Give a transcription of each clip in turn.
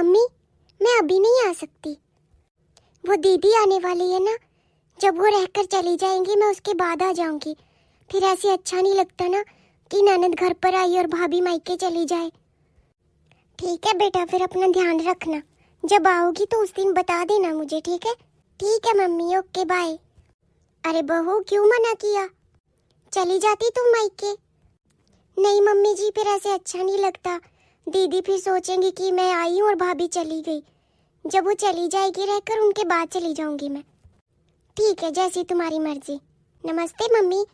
Mummy मैं अभी नहीं आ सकती, वो दीदी आने वाली है ना, जब वो रहकर चली जाएंगी मैं उसके बाद आ जाऊंगी। फिर ऐसे अच्छा नहीं लगता ना कि ननद घर पर आई और भाभी मायके चली जाए। ठीक है बेटा, फिर अपना ध्यान रखना, जब आओगी तो उस दिन बता देना मुझे, ठीक है? ठीक है मम्मी, ओके बाय। अरे बहू क्यों मना किया, चली जाती तुम मायके? नहीं मम्मी जी, फिर ऐसे अच्छा नहीं लगता, दीदी फिर सोचेंगी कि मैं आई हूँ और भाभी चली गई। जब वो चली जाएगी रहकर उनके बाद चली जाऊंगी मैं। ठीक है, जैसी तुम्हारी मर्जी। नमस्ते मम्मी।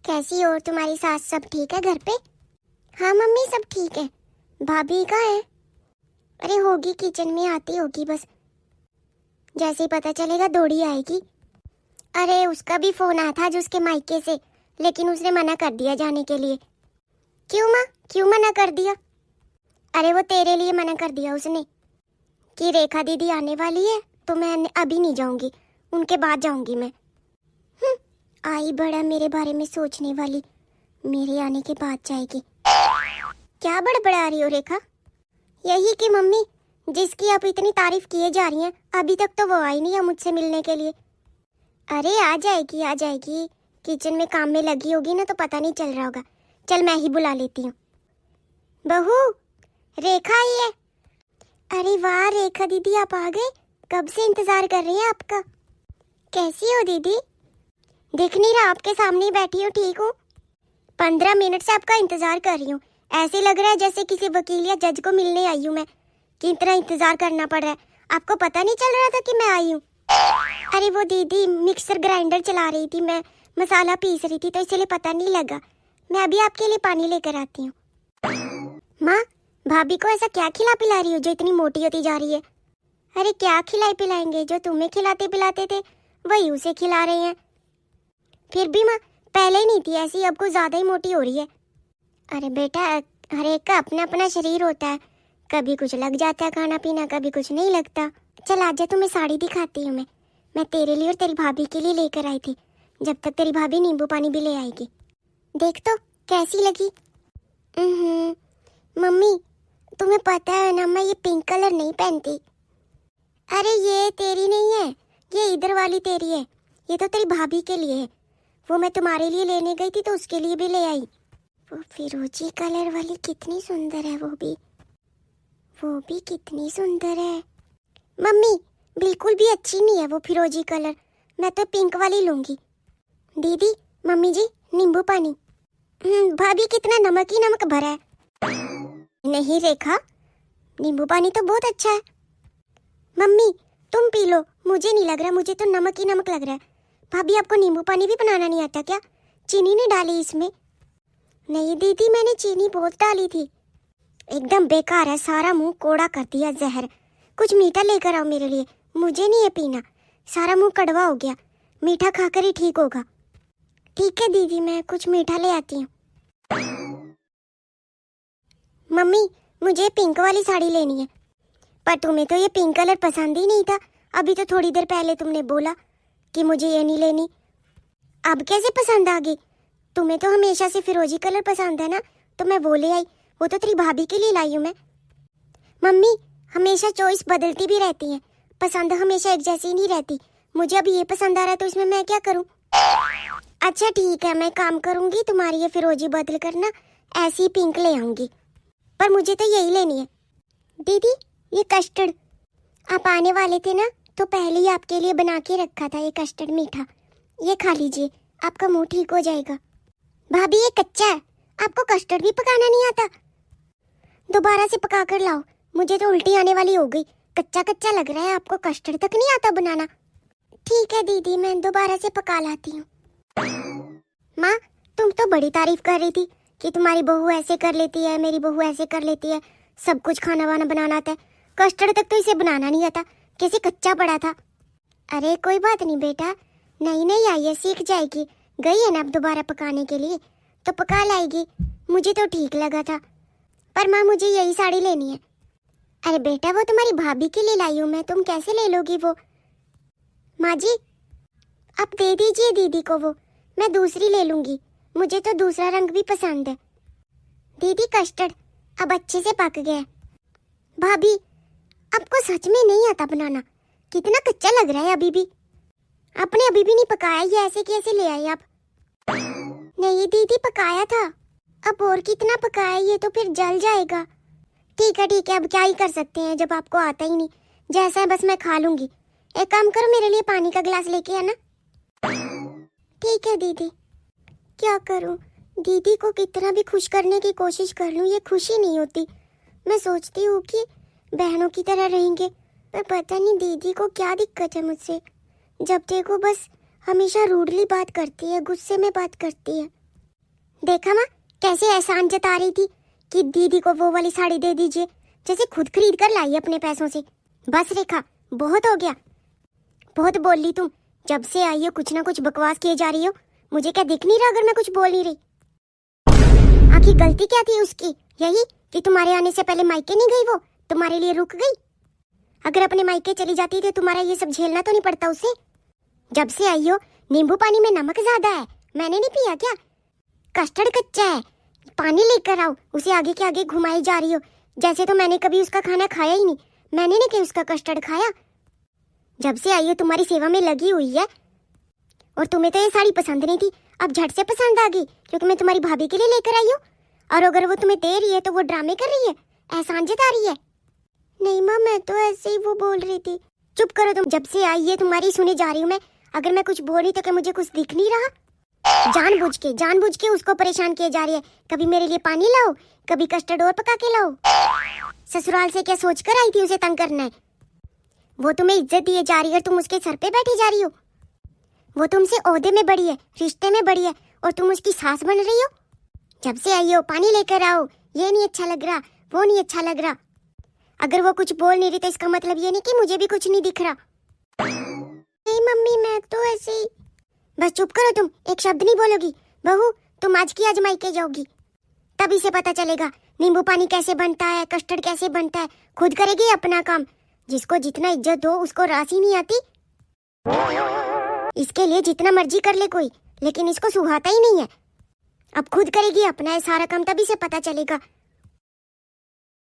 कैसी हो, तुम्हारी सास सब ठीक है घर पे? हाँ मम्मी सब ठीक है। भाभी कहाँ है? अरे होगी किचन में, आती होगी बस, जैसे ही पता चलेगा दौड़ी आएगी। अरे उसका भी फोन आया था जो उसके मायके से, लेकिन उसने मना कर दिया जाने के लिए। क्यों माँ, क्यों मना कर दिया? अरे वो तेरे लिए मना कर दिया उसने कि रेखा दीदी आने वाली है तो मैं अभी नहीं जाऊंगी, उनके बाद जाऊंगी मैं। आई बड़ा मेरे बारे में सोचने वाली, मेरे आने के बाद जाएगी। क्या बड़बड़ा रही हो रेखा? यही कि मम्मी जिसकी आप इतनी तारीफ किए जा रही हैं, अभी तक तो वो आई नहीं है मुझसे मिलने के लिए। अरे आ जाएगी आ जाएगी, किचन में काम में लगी होगी ना तो पता नहीं चल रहा होगा। चल मैं ही बुला लेती हूँ। बहू रेखा आई है। अरे वाह रेखा दीदी आप आ गए, कब से इंतजार कर रहे हैं आपका। कैसी हो दीदी? दिख नहीं रहा, आपके सामने ही बैठी हूँ, ठीक हूँ। 15 मिनट से आपका इंतजार कर रही हूँ, ऐसे लग रहा है जैसे किसी वकील या जज को मिलने आई हूँ मैं, कि इतना इंतजार करना पड़ रहा है। आपको पता नहीं चल रहा था कि मैं आई हूँ? अरे वो दीदी मिक्सर ग्राइंडर चला रही थी, मैं मसाला पीस रही थी तो इसलिए पता नहीं लगा। मैं अभी आपके लिए पानी लेकर आती हूँ। माँ भाभी को ऐसा क्या खिला पिला रही हो जो इतनी मोटी होती जा रही है? अरे क्या खिलाए पिलाएंगे, जो तुम्हें खिलाते पिलाते थे वही उसे खिला रहे हैं। फिर भी माँ पहले नहीं थी ऐसी, अब कुछ ज्यादा ही मोटी हो रही है। अरे बेटा हर एक का अपना अपना शरीर होता है, कभी कुछ लग जाता है खाना पीना, कभी कुछ नहीं लगता। चल आजा, तुम्हें साड़ी दिखाती हूँ मैं तेरे लिए और तेरी भाभी के लिए लेकर आई थी, जब तक तेरी भाभी नींबू पानी भी ले आएगी। देख तो कैसी लगी। मम्मी तुम्हें पता है ना मैं ये पिंक कलर नहीं पहनती। अरे ये तेरी नहीं है, ये इधर वाली तेरी है, ये तो तेरी भाभी के लिए है। वो मैं तुम्हारे लिए लेने गई थी तो उसके लिए भी ले आई। वो फिरोजी कलर वाली कितनी सुंदर है, वो भी कितनी सुंदर है। मम्मी बिल्कुल भी अच्छी नहीं है वो फिरोजी कलर, मैं तो पिंक वाली लूंगी। दीदी मम्मी जी नींबू पानी। भाभी कितना नमक ही नमक भरा है। नहीं रेखा, नींबू पानी तो बहुत अच्छा है। मम्मी तुम पी लो, मुझे नहीं लग रहा, मुझे तो नमक ही नमक लग रहा है। भाभी आपको नींबू पानी भी बनाना नहीं आता क्या? चीनी नहीं डाली इसमें? नहीं दीदी मैंने चीनी बहुत डाली थी। एकदम बेकार है, सारा मुंह कोड़ा कर दिया जहर। कुछ मीठा लेकर आओ मेरे लिए, मुझे नहीं है पीना, सारा मुंह कड़वा हो गया, मीठा खाकर ही ठीक होगा। ठीक है दीदी मैं कुछ मीठा ले आती हूँ। मम्मी मुझे पिंक वाली साड़ी लेनी है। पर तुम्हें तो ये पिंक कलर पसंद ही नहीं था, अभी तो थोड़ी देर पहले तुमने बोला कि मुझे ये नहीं लेनी, अब कैसे पसंद आ गई? तुम्हें तो हमेशा से फिरोजी कलर पसंद है ना, तो मैं वो ले आई, वो तो तेरी भाभी के लिए लाई हूँ मैं। मम्मी हमेशा चॉइस बदलती भी रहती है, पसंद हमेशा एक जैसी नहीं रहती। मुझे अभी ये पसंद आ रहा है तो इसमें मैं क्या करूँ? अच्छा ठीक है मैं काम करूँगी, तुम्हारी ये फिरोजी बदल करना ऐसी पिंक ले आऊँगी, पर मुझे तो यही लेनी है। दीदी ये कस्टर्ड, आप आने वाले थे ना तो पहले ही आपके लिए बना के रखा था ये कस्टर्ड मीठा, ये खा लीजिए आपका मुंह ठीक हो जाएगा। भाभी ये कच्चा है, आपको कस्टर्ड भी पकाना नहीं आता? दोबारा से पका कर लाओ, मुझे तो उल्टी आने वाली हो गई, कच्चा कच्चा लग रहा है, आपको कस्टर्ड तक नहीं आता बनाना। ठीक है दीदी मैं दोबारा से पका लाती हूँ। माँ तुम तो बड़ी तारीफ कर रही थी कि तुम्हारी बहू ऐसे कर लेती है, मेरी बहू ऐसे कर लेती है, सब कुछ खाना वाना बनाना आता है, कस्टर्ड तक तो इसे बनाना नहीं आता, कैसे कच्चा पड़ा था। अरे कोई बात नहीं बेटा, नई नई आई है सीख जाएगी, गई है ना अब दोबारा पकाने के लिए तो पका लाएगी। मुझे तो ठीक लगा था, पर माँ मुझे यही साड़ी लेनी है। अरे बेटा वो तुम्हारी भाभी के लिए लाई हूँ मैं, तुम कैसे ले लोगी वो? माँ जी आप दे दीजिए दीदी को वो, मैं दूसरी ले लूंगी, मुझे तो दूसरा रंग भी पसंद है। दीदी कस्टर्ड अब अच्छे से पक गया। भाभी आपको सच में नहीं आता बनाना? कितना कच्चा लग रहा है अभी भी। आपने अभी भी नहीं पकाया, ये ऐसे कैसे ले आए आप? नहीं दीदी, पकाया था। अब और कितना पकाया, ये तो फिर जल जाएगा। ठीक है, अब क्या ही कर सकते हैं जब आपको आता ही नहीं। जैसा है बस मैं खा लूंगी। एक काम करो, मेरे लिए पानी का गिलास लेके आना। ठीक है दीदी। क्या करूं, दीदी को कितना भी खुश करने की कोशिश कर लूं, ये खुशी नहीं होती। मैं सोचती हूँ कि बहनों की तरह रहेंगे, पर पता नहीं दीदी को क्या दिक्कत है मुझसे। जब देखो बस हमेशा रूडली बात करती है, गुस्से में बात करती है। देखा माँ कैसे एहसान जता रही थी कि दीदी को वो वाली साड़ी दे दीजिए, जैसे खुद खरीद कर लाई अपने पैसों से। बस रेखा, बहुत हो गया, बहुत बोल ली तुम। जब से आई हो कुछ ना कुछ बकवास किए जा रही हो। मुझे क्या दिख नहीं रहा अगर मैं कुछ बोल नहीं रही? आखिर गलती क्या थी उसकी? यही कि तुम्हारे आने से पहले मायके नहीं गई, वो तुम्हारे लिए रुक गई। अगर अपने मायके चली जाती तो तुम्हारा ये सब झेलना तो नहीं पड़ता उसे। जब से आई हो नींबू पानी में नमक ज्यादा है, मैंने नहीं पिया क्या? कस्टर्ड कच्चा है, पानी लेकर आओ। उसे आगे के आगे घुमाई जा रही हो, जैसे तो मैंने कभी उसका खाना खाया ही नहीं। मैंने नहीं कि उसका कस्टर्ड खाया। जब से आई हो तुम्हारी सेवा में लगी हुई है। और तुम्हें तो ये साड़ी पसंद नहीं थी, अब झट से पसंद आ गई क्योंकि मैं तुम्हारी भाभी के लिए लेकर आई हूँ। और अगर वो तुम्हें दे रही है तो वो ड्रामे कर रही है, एहसान जता रही है। नहीं माँ, मैं तो ऐसे ही वो बोल रही थी। चुप करो तुम, जब से आई है तुम्हारी सुने जा रही हूँ मैं। अगर मैं कुछ बोल रही तो क्या मुझे कुछ दिख नहीं रहा? जानबूझ के उसको परेशान किए जा रही है। कभी मेरे लिए पानी लाओ, कभी कस्टर्ड और पका के लाओ। ससुराल से क्या सोच कर आई थी उसे तंग करना है? वो तुम्हें इज्जत दिए जा रही है और तुम उसके सर पे बैठी जा रही हो। वो तुमसे ओहदे में बड़ी है, रिश्ते में बड़ी है, और तुम उसकी सास बन रही हो। जब से आई हो पानी लेकर आओ, ये नहीं अच्छा लग रहा, वो नहीं अच्छा लग रहा। अगर वो कुछ बोल नहीं रही तो इसका मतलब ये नहीं कि मुझे भी कुछ नहीं दिख रहा। नहीं मम्मी, मैं तो ऐसे ही। बस चुप करो तुम, एक शब्द नहीं बोलोगी। बहू, तुम आज की आज मायके जाओगी, तभी से पता चलेगा नींबू पानी कैसे बनता है, कस्टर्ड कैसे बनता है। खुद करेगी अपना काम। जिसको जितना इज्जत दो उसको रास ही नहीं आती। इसके लिए जितना मर्जी कर ले कोई, लेकिन इसको सुहाता ही नहीं है। अब खुद करेगी अपना सारा काम, तभी से पता चलेगा